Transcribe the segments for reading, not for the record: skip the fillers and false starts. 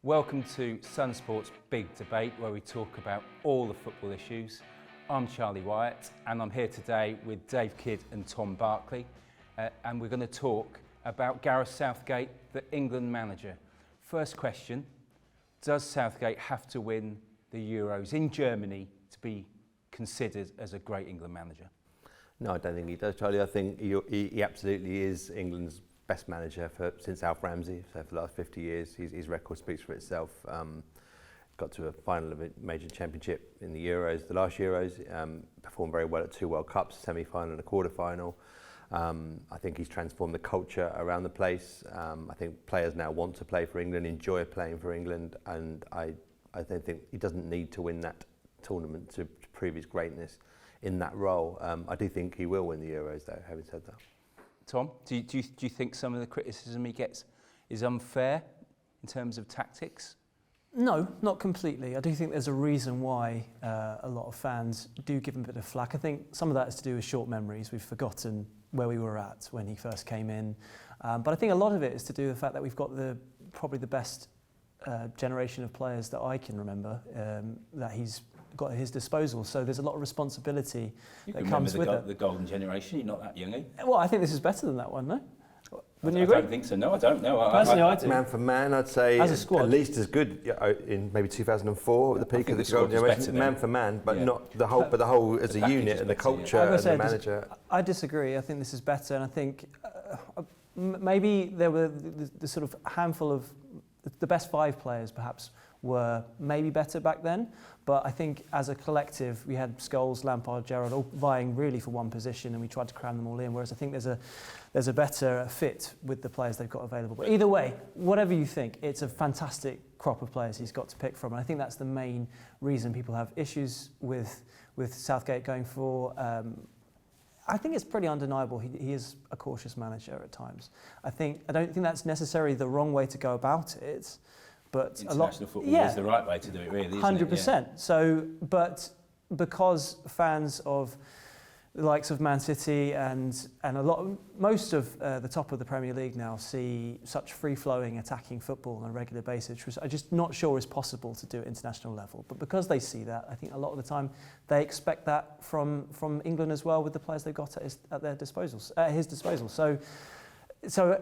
Welcome to Sunsport's Big Debate, where we talk about all the football issues. I'm Charlie Wyatt, and I'm here today with Dave Kidd and Tom Barkley, and we're going to talk about Gareth Southgate, the England manager. First question, does Southgate have to win the Euros in Germany to be considered as a great England manager? No, I don't think he does, Charlie. I think he absolutely is England's best manager since Alf Ramsey. So for the last 50 years, his record speaks for itself. Got to a final of a major championship in the Euros, the last Euros. Performed very well at 2 World Cups, semi-final and a quarter-final. I think he's transformed the culture around the place. I think players now want to play for England, enjoy playing for England, and I don't think he doesn't need to win that tournament to prove his greatness in that role. I do think he will win the Euros, though, having said that. Tom, do you think some of the criticism he gets is unfair in terms of tactics? No, not completely. I do think there's a reason why a lot of fans do give him a bit of flack. I think some of that is to do with short memories. We've forgotten where we were at when he first came in. But I think a lot of it is to do with the fact that we've got probably the best generation of players that I can remember that he's got at his disposal. So there's a lot of responsibility that comes with it. The golden generation, you're not that young, eh? Well, I think this is better than that one, no? Wouldn't you agree? I don't think so, no, I don't know. Personally, I do. Man for man, I'd say as a squad, at least as good in maybe 2004 at the peak of the golden generation. Man for man, but not the whole, but the whole as a unit and the culture and the manager. I disagree. I think this is better, and I think maybe there were the sort of handful of the best 5 players perhaps were maybe better back then, but I think as a collective we had Scholes, Lampard, Gerrard all vying really for one position, and we tried to cram them all in, whereas I think there's a better fit with the players they've got available. But either way, whatever you think, it's a fantastic crop of players he's got to pick from, and I think that's the main reason people have issues with Southgate going for. I think it's pretty undeniable he is a cautious manager at times. I don't think that's necessarily the wrong way to go about it, but international football is the right way to do it, really, isn't 100%. it? Yeah. So, but because fans of the likes of Man City and most of the top of the Premier League now see such free-flowing attacking football on a regular basis, which I'm just not sure is possible to do at international level. But because they see that, I think a lot of the time they expect that from England as well, with the players they've got at his disposal. So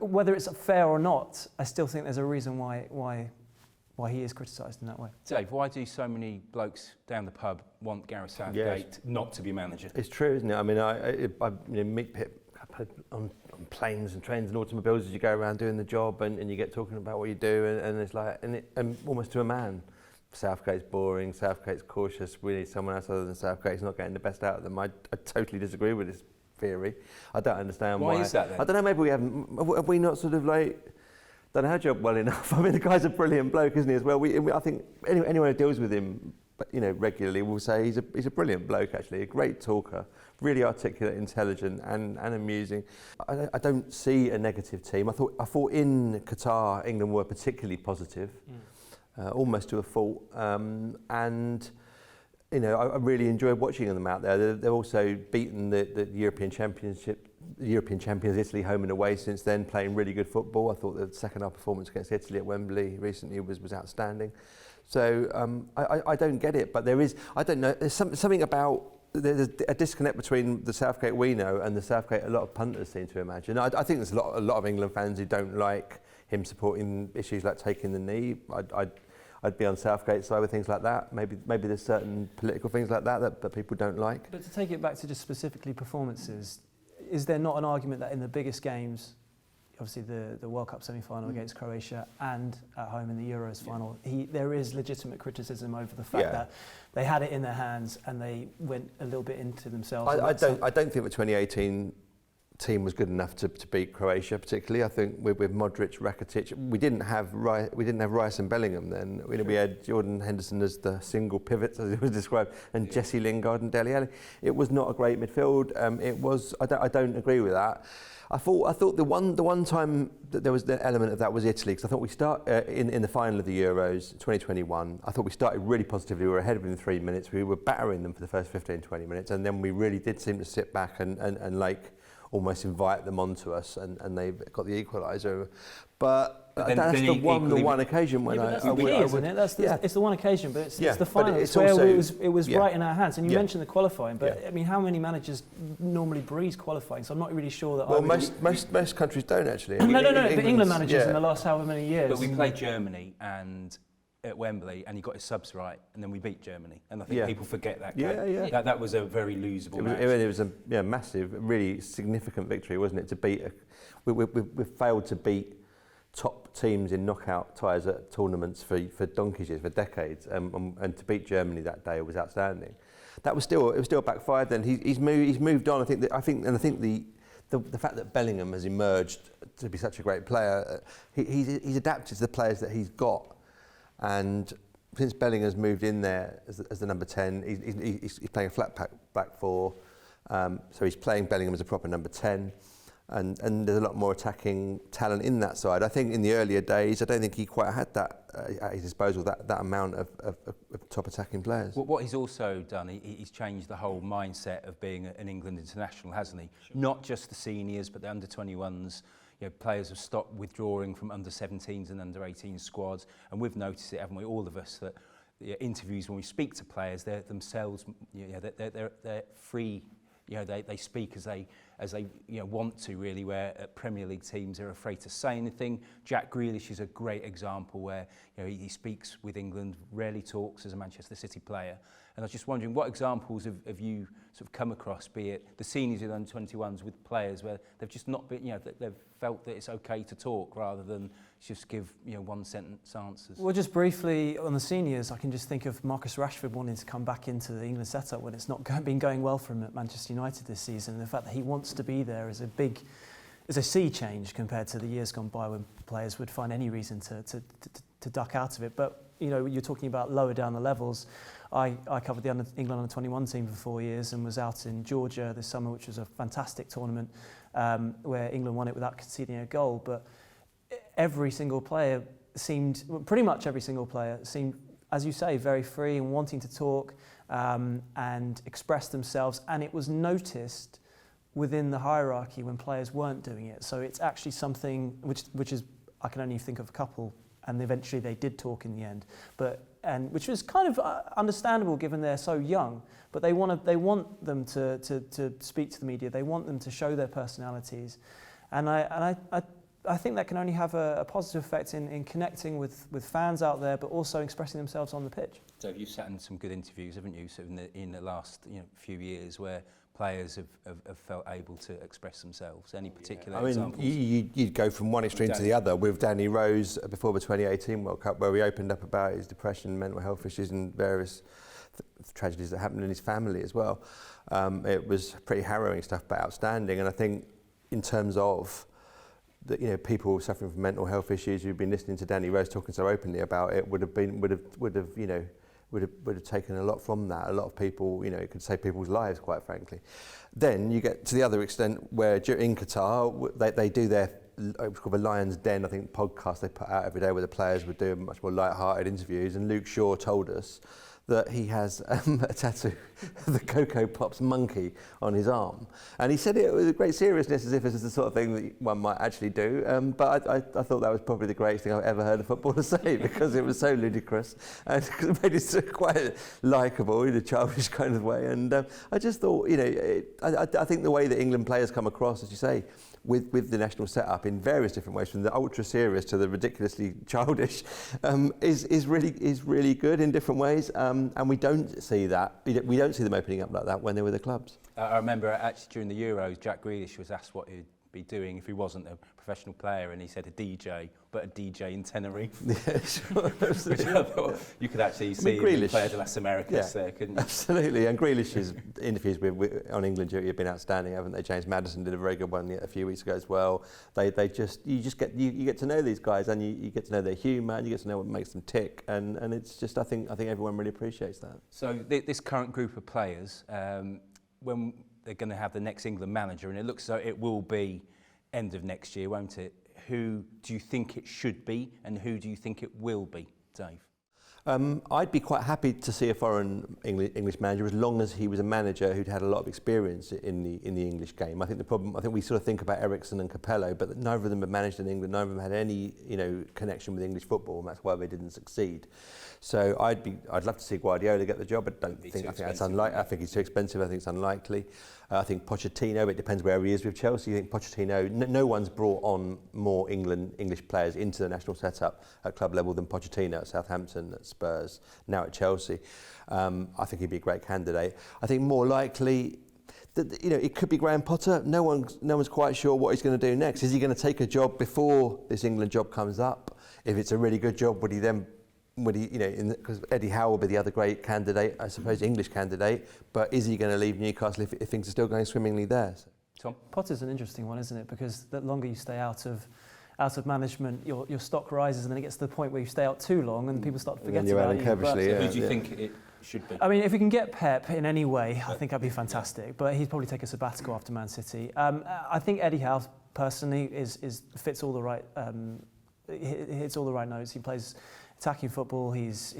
whether it's fair or not, I still think there's a reason why he is criticised in that way. Dave, why do so many blokes down the pub want Gareth Southgate not to be manager? It's true, isn't it? I mean, I meet people on planes and trains and automobiles as you go around doing the job, and you get talking about what you do, and it's like, and almost to a man, Southgate's boring, Southgate's cautious, we need someone else other than Southgate. He's not getting the best out of them. I totally disagree with this theory. I don't understand why. Why is that then? I don't know, maybe have we not sort of like done our job well enough? I mean, the guy's a brilliant bloke, isn't he, as well? I think anyone who deals with him, regularly will say he's a brilliant bloke, actually, a great talker, really articulate, intelligent, and amusing. I don't see a negative team. I thought in Qatar, England were particularly positive, almost to a fault, and I really enjoyed watching them out there. They've also beaten the European Championship. The European champions Italy home and away since then, playing really good football. I thought the second half performance against Italy at Wembley recently was outstanding. So I don't get it, but I don't know, there's something about, there's a disconnect between the Southgate we know and the Southgate a lot of punters seem to imagine. I think there's a lot of England fans who don't like him supporting issues like taking the knee. I'd be on Southgate's side with things like that. Maybe there's certain political things like that people don't like. But to take it back to just specifically performances, is there not an argument that in the biggest games, obviously the World Cup semi-final against Croatia and at home in the Euros final, there is legitimate criticism over the fact that they had it in their hands and they went a little bit into themselves. I don't think the 2018 team was good enough to beat Croatia particularly. I think with Modric, Rakitic, we didn't have Rice and Bellingham then. We had Jordan Henderson as the single pivots, as it was described, and Jesse Lingard and Dele Alli. It was not a great midfield. I don't agree with that. I thought the one time that there was the element of that was Italy, because I thought we start in the final of the Euros 2021. I thought we started really positively. We were ahead within 3 minutes. We were battering them for the first 15-20 minutes, and then we really did seem to sit back and like almost invite them onto us, and they got the equaliser. But That's the one occasion when but that's the key, isn't it? It's the one occasion, but it's the final. It's where it was right in our hands. And you mentioned the qualifying, but I mean, how many managers normally breeze qualifying? So I'm not really sure that. Well, most countries don't actually. No. But England managers in the last however many years. But we played Germany and at Wembley, and he got his subs right, and then we beat Germany, and I think people forget that game. That was a very losable match. It was a massive, really significant victory, wasn't it? To beat, we failed to beat top teams in knockout ties at tournaments for donkey's years, for decades, and to beat Germany that day was outstanding. It was still backfired. Then he's moved on. I think the fact that Bellingham has emerged to be such a great player, he's adapted to the players that he's got, and since Bellingham's moved in there as the number 10, he's playing a flat back four, so he's playing Bellingham as a proper number 10. And there's a lot more attacking talent in that side. I think in the earlier days, I don't think he quite had that at his disposal, that amount of top attacking players. Well, what he's also done, he's changed the whole mindset of being an England international, hasn't he? Sure. Not just the seniors, but the under-21s. You know, players have stopped withdrawing from under-17s and under-18 squads, and we've noticed it, haven't we, all of us, that the interviews when we speak to players, they're themselves, they're free. You know, they speak as they want to, really, where at Premier League teams are afraid to say anything. Jack Grealish is a great example where he speaks with England, rarely talks as a Manchester City player. And I was just wondering, what examples have you sort of come across, be it the seniors in under-21s with players where they've just not been, they've felt that it's okay to talk rather than just give one-sentence answers? Well, just briefly on the seniors, I can just think of Marcus Rashford wanting to come back into the England setup when it's not been going well for him at Manchester United this season. And the fact that he wants to be there is a sea change compared to the years gone by when players would find any reason to duck out of it. But you're talking about lower down the levels. I covered the England under-21 team for 4 years and was out in Georgia this summer, which was a fantastic tournament where England won it without conceding a goal. But every single player pretty much every single player seemed, as you say, very free and wanting to talk and express themselves. And it was noticed within the hierarchy when players weren't doing it. So it's actually something which is, I can only think of a couple, and eventually they did talk in the end, which was kind of understandable given they're so young. But they want them to speak to the media. They want them to show their personalities, and I think that can only have a positive effect in connecting with fans out there, but also expressing themselves on the pitch. So you've sat in some good interviews, haven't you, in the last few years where players have felt able to express themselves? Any particular examples? You'd go from one extreme to the other with Danny Rose before the 2018 World Cup, where we opened up about his depression, mental health issues and various tragedies that happened in his family as well. It was pretty harrowing stuff, but outstanding. And I think in terms of people suffering from mental health issues who've been listening to Danny Rose talking so openly about it would have taken a lot from that. A lot of people, it could save people's lives, quite frankly. Then you get to the other extent where in Qatar, they do their, it's called the Lion's Den, I think, podcast they put out every day where the players would do much more light-hearted interviews. And Luke Shaw told us that he has a tattoo of the Cocoa Pops monkey on his arm. And he said it with a great seriousness, as if this is the sort of thing that one might actually do. But I thought that was probably the greatest thing I've ever heard a footballer say, because it was so ludicrous and it made it quite likeable in a childish kind of way. And I just thought, I think the way that England players come across, as you say, with the national setup in various different ways, from the ultra serious to the ridiculously childish, is really good in different ways. And we don't see that. We don't see them opening up like that when they're with the clubs. I remember actually during the Euros, Jack Grealish was asked what he'd be doing if he wasn't a professional player, and he said a DJ, but a DJ in Tenerife. Yeah, sure. Which I thought you could actually see in Playa de las Americas there, couldn't you? Absolutely, and Grealish's interviews on England duty have been outstanding, haven't they? James Maddison did a very good one a few weeks ago as well. You get to know these guys, and you get to know their humour, and you get to know what makes them tick, and it's just I think everyone really appreciates that. So this current group of players, when they're going to have the next England manager, and it looks as though it will be end of next year, won't it? Who do you think it should be, and who do you think it will be, Dave? I'd be quite happy to see a foreign English manager as long as he was a manager who'd had a lot of experience in the English game. I think we sort of think about Eriksson and Capello, but neither of them have managed in England. Neither of them had any connection with English football, and that's why they didn't succeed. So I'd love to see Guardiola get the job. I think that's unlikely. I think he's too expensive. I think it's unlikely. I think Pochettino, it depends where he is with Chelsea. I think Pochettino, no one's brought on more English players into the national setup at club level than Pochettino at Southampton, at Spurs, now at Chelsea. I think he'd be a great candidate. I think more likely, it could be Graham Potter. No one's quite sure what he's going to do next. Is he going to take a job before this England job comes up? If it's a really good job, would he, because Eddie Howe will be the other great candidate, I suppose, English candidate, but is he going to leave Newcastle if things are still going swimmingly there? So. Tom? Potter's an interesting one, isn't it? Because the longer you stay out of management, your stock rises, and then it gets to the point where you stay out too long and people start to forget about you. Who do you think it should be? I mean, if we can get Pep in any way, I think that'd be fantastic. But he'd probably take a sabbatical after Man City. I think Eddie Howe personally fits all the right. He hits all the right notes. He plays attacking football. He's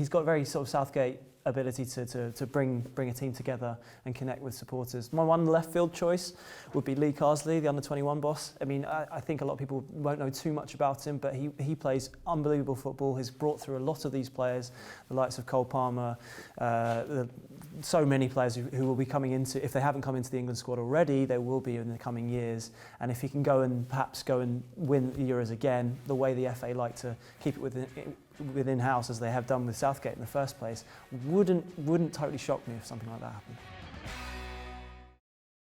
got very sort of Southgate ability to bring a team together and connect with supporters. My one left field choice would be Lee Carsley, the under-21 boss. I mean, I think a lot of people won't know too much about him, but he plays unbelievable football. He's brought through a lot of these players, the likes of Cole Palmer, so many players who will be coming into, if they haven't come into the England squad already, they will be in the coming years. And if he can perhaps go and win the Euros again, the way the FA like to keep it within house as they have done with Southgate in the first place, wouldn't totally shock me if something like that happened.